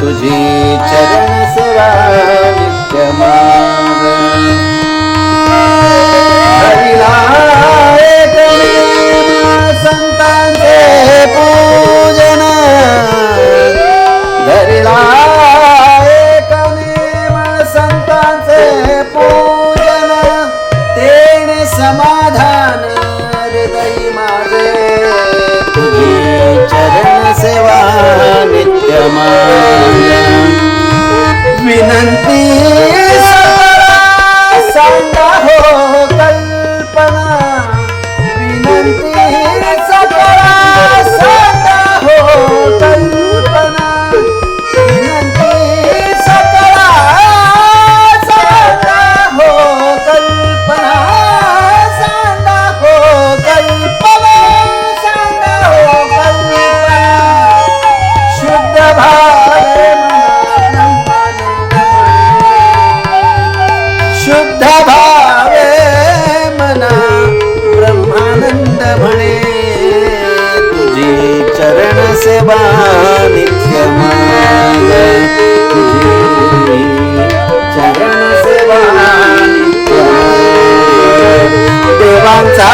तुझी चरण सेवा नित्य माग हरिला संतांचे पूजन धरिला एक नेम संतांचे पूजन तेने समाधान हृदय माझे तुझी चरण सेवा नित्य माग विनंती सांगा हो कल्पना विनंती सकळा सांगा हो कल्पना विनंती सकळा सांगा हो कल्पना सांगा हो कल्पना सांगा हो कल्पना शुद्ध भावे शुद्ध भावे मना ब्रह्मानंद म्हणे तुझी चरण सेवा नित्य माग तुझी चरण सेवा नित्य माग देवांचा